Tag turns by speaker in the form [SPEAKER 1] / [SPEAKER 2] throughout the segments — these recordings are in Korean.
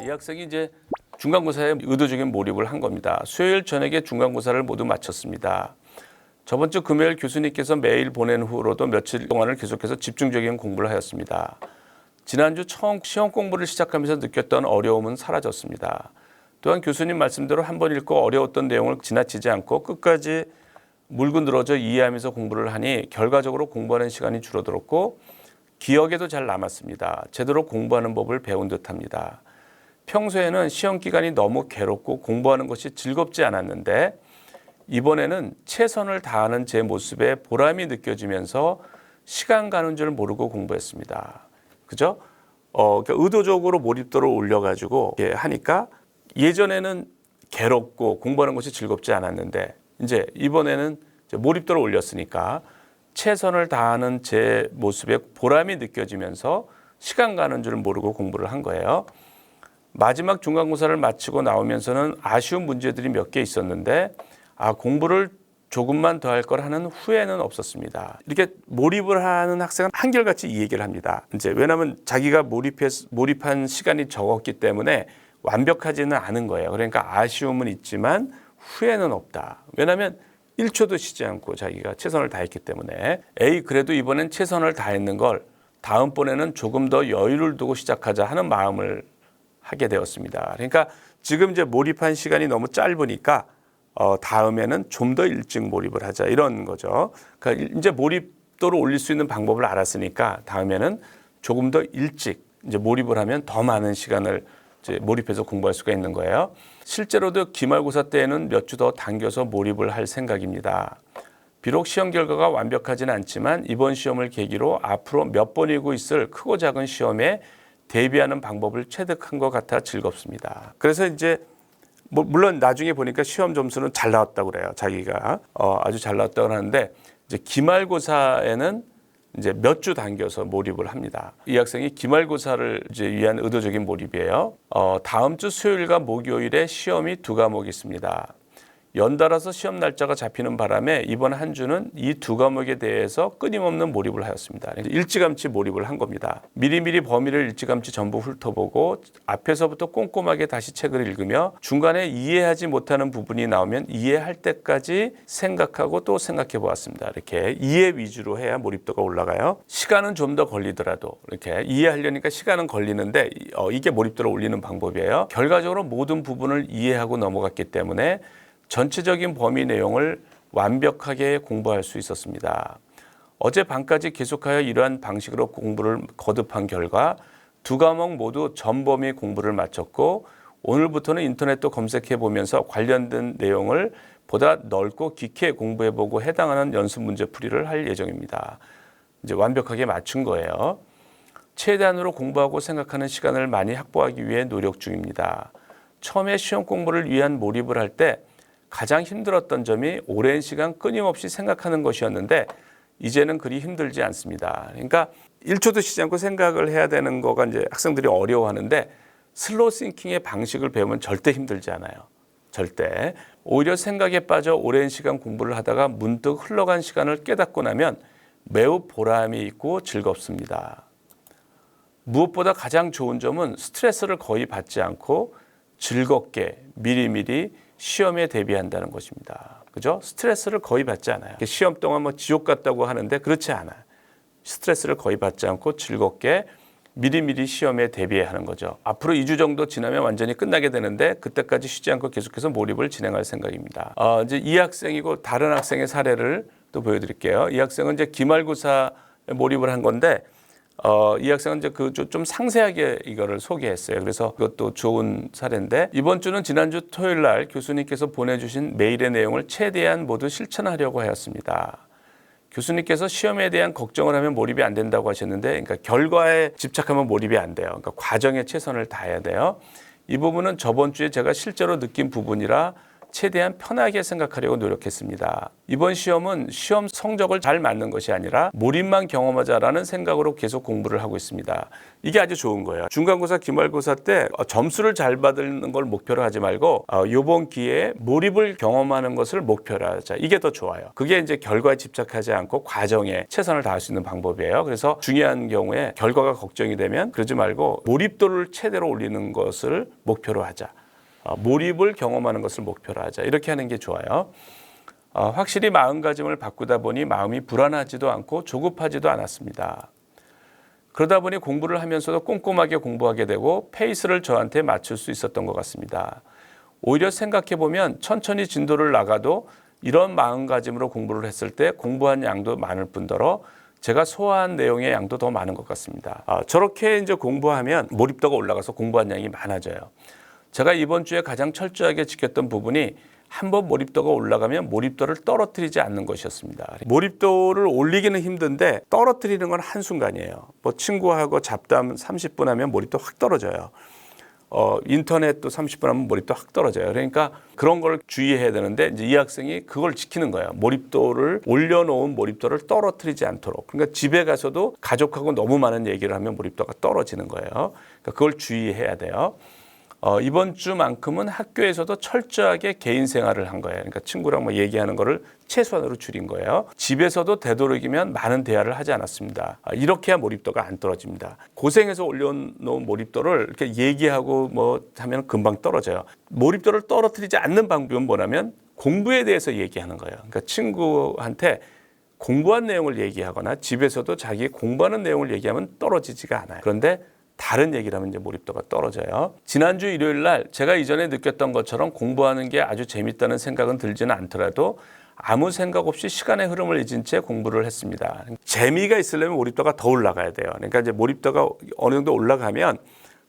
[SPEAKER 1] 이 학생이 이제 중간고사에 의도적인 몰입을 한 겁니다. 수요일 저녁에 중간고사를 모두 마쳤습니다. 저번 주 금요일 교수님께서 메일 보낸 후로도 며칠 동안을 계속해서 집중적인 공부를 하였습니다. 지난주 처음 시험 공부를 시작하면서 느꼈던 어려움은 사라졌습니다. 또한 교수님 말씀대로 한 번 읽고 어려웠던 내용을 지나치지 않고 끝까지 물고 늘어져 이해하면서 공부를 하니 결과적으로 공부하는 시간이 줄어들었고 기억에도 잘 남았습니다. 제대로 공부하는 법을 배운 듯합니다. 평소에는 시험 기간이 너무 괴롭고 공부하는 것이 즐겁지 않았는데 이번에는 최선을 다하는 제 모습에 보람이 느껴지면서 시간 가는 줄 모르고 공부했습니다. 그죠? 그러니까 의도적으로 몰입도를 올려가지고 하니까 예전에는 괴롭고 공부하는 것이 즐겁지 않았는데 이제 이번에는 이제 몰입도를 올렸으니까 최선을 다하는 제 모습에 보람이 느껴지면서 시간 가는 줄 모르고 공부를 한 거예요. 마지막 중간고사를 마치고 나오면서는 아쉬운 문제들이 몇 개 있었는데 공부를 조금만 더 할 걸 하는 후회는 없었습니다. 이렇게 몰입을 하는 학생은 한결같이 이 얘기를 합니다. 이제 왜냐하면 자기가 몰입한 시간이 적었기 때문에 완벽하지는 않은 거예요. 그러니까 아쉬움은 있지만 후회는 없다. 왜냐하면 1초도 쉬지 않고 자기가 최선을 다했기 때문에 그래도 이번엔 최선을 다했는 걸 다음번에는 조금 더 여유를 두고 시작하자 하는 마음을 하게 되었습니다. 그러니까 지금 이제 몰입한 시간이 너무 짧으니까 다음에는 좀 더 일찍 몰입을 하자 이런 거죠. 그러니까 이제 몰입도를 올릴 수 있는 방법을 알았으니까 다음에는 조금 더 일찍 이제 몰입을 하면 더 많은 시간을 이제 몰입해서 공부할 수가 있는 거예요. 실제로도 기말고사 때에는 몇 주 더 당겨서 몰입을 할 생각입니다. 비록 시험 결과가 완벽하지는 않지만 이번 시험을 계기로 앞으로 몇 번이고 있을 크고 작은 시험에 대비하는 방법을 체득한 것 같아 즐겁습니다. 그래서 이제 물론 나중에 보니까 시험 점수는 잘 나왔다고 그래요. 자기가 아주 잘 나왔다고 하는데 이제 기말고사에는 이제 몇 주 당겨서 몰입을 합니다. 이 학생이 기말고사를 이제 위한 의도적인 몰입이에요. 다음 주 수요일과 목요일에 시험이 2과목이 있습니다. 연달아서 시험 날짜가 잡히는 바람에 이번 한 주는 이 2과목에 대해서 끊임없는 몰입을 하였습니다. 일찌감치 몰입을 한 겁니다. 미리미리 범위를 일찌감치 전부 훑어보고 앞에서부터 꼼꼼하게 다시 책을 읽으며 중간에 이해하지 못하는 부분이 나오면 이해할 때까지 생각하고 또 생각해 보았습니다. 이렇게 이해 위주로 해야 몰입도가 올라가요. 시간은 좀 더 걸리더라도 이렇게 이해하려니까 시간은 걸리는데 이게 몰입도를 올리는 방법이에요. 결과적으로 모든 부분을 이해하고 넘어갔기 때문에 전체적인 범위 내용을 완벽하게 공부할 수 있었습니다. 어제 밤까지 계속하여 이러한 방식으로 공부를 거듭한 결과 2과목 모두 전범위 공부를 마쳤고 오늘부터는 인터넷도 검색해 보면서 관련된 내용을 보다 넓고 깊게 공부해 보고 해당하는 연습 문제 풀이를 할 예정입니다. 이제 완벽하게 맞춘 거예요. 최대한으로 공부하고 생각하는 시간을 많이 확보하기 위해 노력 중입니다. 처음에 시험 공부를 위한 몰입을 할 때 가장 힘들었던 점이 오랜 시간 끊임없이 생각하는 것이었는데 이제는 그리 힘들지 않습니다. 그러니까 1초도 쉬지 않고 생각을 해야 되는 거가 이제 학생들이 어려워하는데 슬로우 싱킹의 방식을 배우면 절대 힘들지 않아요. 절대. 오히려 생각에 빠져 오랜 시간 공부를 하다가 문득 흘러간 시간을 깨닫고 나면 매우 보람이 있고 즐겁습니다. 무엇보다 가장 좋은 점은 스트레스를 거의 받지 않고 즐겁게 미리미리 시험에 대비한다는 것입니다. 그죠? 스트레스를 거의 받지 않아요. 시험 동안 지옥 같다고 하는데 그렇지 않아요. 스트레스를 거의 받지 않고 즐겁게 미리미리 시험에 대비하는 거죠. 앞으로 2주 정도 지나면 완전히 끝나게 되는데 그때까지 쉬지 않고 계속해서 몰입을 진행할 생각입니다. 이제 이 학생이고 다른 학생의 사례를 또 보여드릴게요. 이 학생은 이제 기말고사에 몰입을 한 건데 이 학생은 이제 좀 상세하게 이거를 소개했어요. 그래서 그것도 좋은 사례인데 이번 주는 지난주 토요일 날 교수님께서 보내주신 메일의 내용을 최대한 모두 실천하려고 하였습니다. 교수님께서 시험에 대한 걱정을 하면 몰입이 안 된다고 하셨는데 그러니까 결과에 집착하면 몰입이 안 돼요. 그러니까 과정에 최선을 다해야 돼요. 이 부분은 저번 주에 제가 실제로 느낀 부분이라 최대한 편하게 생각하려고 노력했습니다. 이번 시험은 시험 성적을 잘 맞는 것이 아니라 몰입만 경험하자라는 생각으로 계속 공부를 하고 있습니다. 이게 아주 좋은 거예요. 중간고사, 기말고사 때 점수를 잘 받는 걸 목표로 하지 말고 이번 기회에 몰입을 경험하는 것을 목표로 하자. 이게 더 좋아요. 그게 이제 결과에 집착하지 않고 과정에 최선을 다할 수 있는 방법이에요. 그래서 중요한 경우에 결과가 걱정이 되면 그러지 말고 몰입도를 최대로 올리는 것을 목표로 하자. 몰입을 경험하는 것을 목표로 하자. 이렇게 하는 게 좋아요. 확실히 마음가짐을 바꾸다 보니 마음이 불안하지도 않고 조급하지도 않았습니다. 그러다 보니 공부를 하면서도 꼼꼼하게 공부하게 되고 페이스를 저한테 맞출 수 있었던 것 같습니다. 오히려 생각해 보면 천천히 진도를 나가도 이런 마음가짐으로 공부를 했을 때 공부한 양도 많을 뿐더러 제가 소화한 내용의 양도 더 많은 것 같습니다. 저렇게 이제 공부하면 몰입도가 올라가서 공부한 양이 많아져요. 제가 이번 주에 가장 철저하게 지켰던 부분이 한번 몰입도가 올라가면 몰입도를 떨어뜨리지 않는 것이었습니다. 몰입도를 올리기는 힘든데 떨어뜨리는 건 한순간이에요. 뭐 친구하고 잡담 30분 하면 몰입도 확 떨어져요. 인터넷도 30분 하면 몰입도 확 떨어져요. 그러니까 그런 걸 주의해야 되는데 이제 이 학생이 그걸 지키는 거예요. 몰입도를 올려놓은 몰입도를 떨어뜨리지 않도록. 그러니까 집에 가서도 가족하고 너무 많은 얘기를 하면 몰입도가 떨어지는 거예요. 그러니까 그걸 주의해야 돼요. 이번 주만큼은 학교에서도 철저하게 개인 생활을 한 거예요. 그러니까 친구랑 뭐 얘기하는 거를 최소한으로 줄인 거예요. 집에서도 되도록이면 많은 대화를 하지 않았습니다. 이렇게 해야 몰입도가 안 떨어집니다. 고생해서 올려놓은 몰입도를 이렇게 얘기하고 뭐 하면 금방 떨어져요. 몰입도를 떨어뜨리지 않는 방법은 뭐냐면 공부에 대해서 얘기하는 거예요. 그러니까 친구한테 공부한 내용을 얘기하거나 집에서도 자기 공부하는 내용을 얘기하면 떨어지지가 않아요. 그런데 다른 얘기를 하면 이제 몰입도가 떨어져요. 지난주 일요일 날 제가 이전에 느꼈던 것처럼 공부하는 게 아주 재밌다는 생각은 들지는 않더라도 아무 생각 없이 시간의 흐름을 잊은 채 공부를 했습니다. 재미가 있으려면 몰입도가 더 올라가야 돼요. 그러니까 이제 몰입도가 어느 정도 올라가면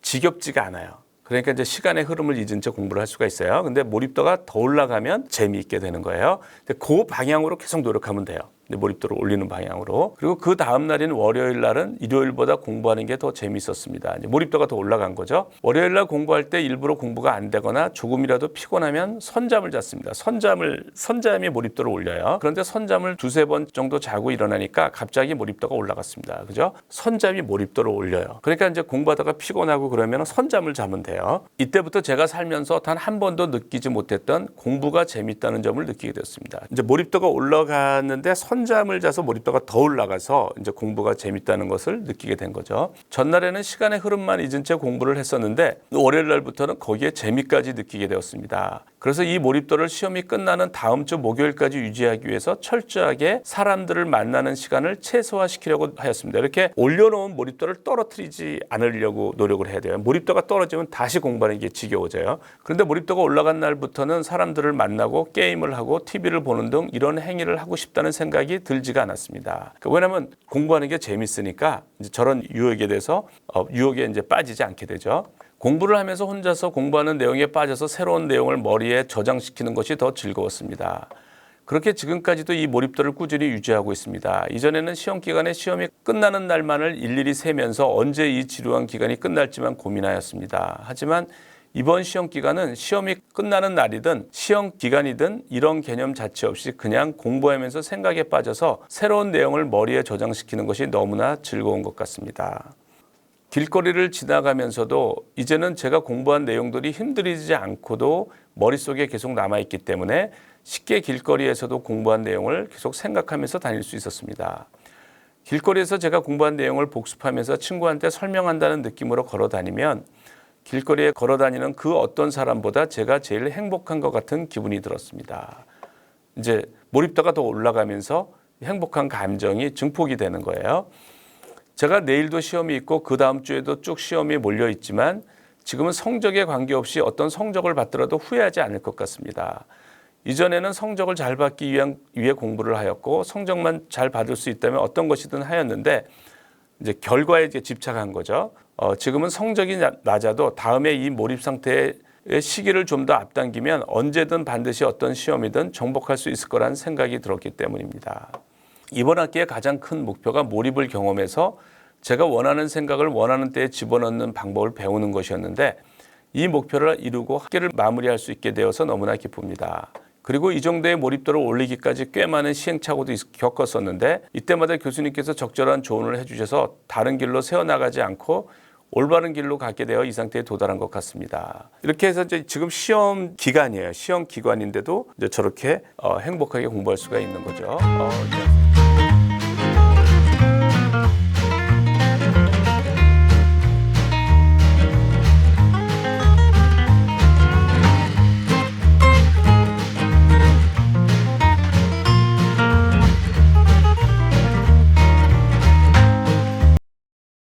[SPEAKER 1] 지겹지가 않아요. 그러니까 이제 시간의 흐름을 잊은 채 공부를 할 수가 있어요. 근데 몰입도가 더 올라가면 재미있게 되는 거예요. 그 방향으로 계속 노력하면 돼요. 몰입도를 올리는 방향으로. 그리고 그 다음 날인 월요일 날은 일요일보다 공부하는 게 더 재밌었습니다. 이제 몰입도가 더 올라간 거죠. 월요일 날 공부할 때 일부러 공부가 안 되거나 조금이라도 피곤하면 선잠을 잤습니다. 선잠이 몰입도를 올려요. 그런데 선잠을 두세 번 정도 자고 일어나니까 갑자기 몰입도가 올라갔습니다. 그죠? 선잠이 몰입도를 올려요. 그러니까 이제 공부하다가 피곤하고 그러면 선잠을 자면 돼요. 이때부터 제가 살면서 단 한 번도 느끼지 못했던 공부가 재밌다는 점을 느끼게 됐습니다. 이제 몰입도가 올라갔는데 선잠을 자서 몰입도가 더 올라가서 이제 공부가 재밌다는 것을 느끼게 된 거죠. 전날에는 시간의 흐름만 잊은 채 공부를 했었는데 월요일 날부터는 거기에 재미까지 느끼게 되었습니다. 그래서 이 몰입도를 시험이 끝나는 다음 주 목요일까지 유지하기 위해서 철저하게 사람들을 만나는 시간을 최소화시키려고 하였습니다. 이렇게 올려놓은 몰입도를 떨어뜨리지 않으려고 노력을 해야 돼요. 몰입도가 떨어지면 다시 공부하는 게 지겨워져요. 그런데 몰입도가 올라간 날부터는 사람들을 만나고 게임을 하고 TV를 보는 등 이런 행위를 하고 싶다는 생각이 들지가 않았습니다. 왜냐하면 공부하는 게 재밌으니까 이제 저런 유혹에 대해서 유혹에 이제 빠지지 않게 되죠. 공부를 하면서 혼자서 공부하는 내용에 빠져서 새로운 내용을 머리에 저장시키는 것이 더 즐거웠습니다. 그렇게 지금까지도 이 몰입도를 꾸준히 유지하고 있습니다. 이전에는 시험 기간에 시험이 끝나는 날만을 일일이 세면서 언제 이 지루한 기간이 끝날지만 고민하였습니다. 하지만 이번 시험 기간은 시험이 끝나는 날이든 시험 기간이든 이런 개념 자체 없이 그냥 공부하면서 생각에 빠져서 새로운 내용을 머리에 저장시키는 것이 너무나 즐거운 것 같습니다. 길거리를 지나가면서도 이제는 제가 공부한 내용들이 힘들이지 않고도 머릿속에 계속 남아있기 때문에 쉽게 길거리에서도 공부한 내용을 계속 생각하면서 다닐 수 있었습니다. 길거리에서 제가 공부한 내용을 복습하면서 친구한테 설명한다는 느낌으로 걸어 다니면 길거리에 걸어 다니는 그 어떤 사람보다 제가 제일 행복한 것 같은 기분이 들었습니다. 이제 몰입도가 더 올라가면서 행복한 감정이 증폭이 되는 거예요. 제가 내일도 시험이 있고 그 다음 주에도 쭉 시험이 몰려 있지만 지금은 성적에 관계없이 어떤 성적을 받더라도 후회하지 않을 것 같습니다. 이전에는 성적을 잘 받기 위해 공부를 하였고 성적만 잘 받을 수 있다면 어떤 것이든 하였는데 이제 결과에 이제 집착한 거죠. 지금은 성적이 낮아도 다음에 이 몰입 상태의 시기를 좀 더 앞당기면 언제든 반드시 어떤 시험이든 정복할 수 있을 거라는 생각이 들었기 때문입니다. 이번 학기의 가장 큰 목표가 몰입을 경험해서 제가 원하는 생각을 원하는 때에 집어넣는 방법을 배우는 것이었는데 이 목표를 이루고 학기를 마무리할 수 있게 되어서 너무나 기쁩니다. 그리고 이 정도의 몰입도를 올리기까지 꽤 많은 시행착오도 겪었었는데 이때마다 교수님께서 적절한 조언을 해주셔서 다른 길로 새어나가지 않고 올바른 길로 가게 되어 이 상태에 도달한 것 같습니다. 이렇게 해서 이제 지금 시험 기간이에요. 시험 기간인데도 이제 저렇게 행복하게 공부할 수가 있는 거죠.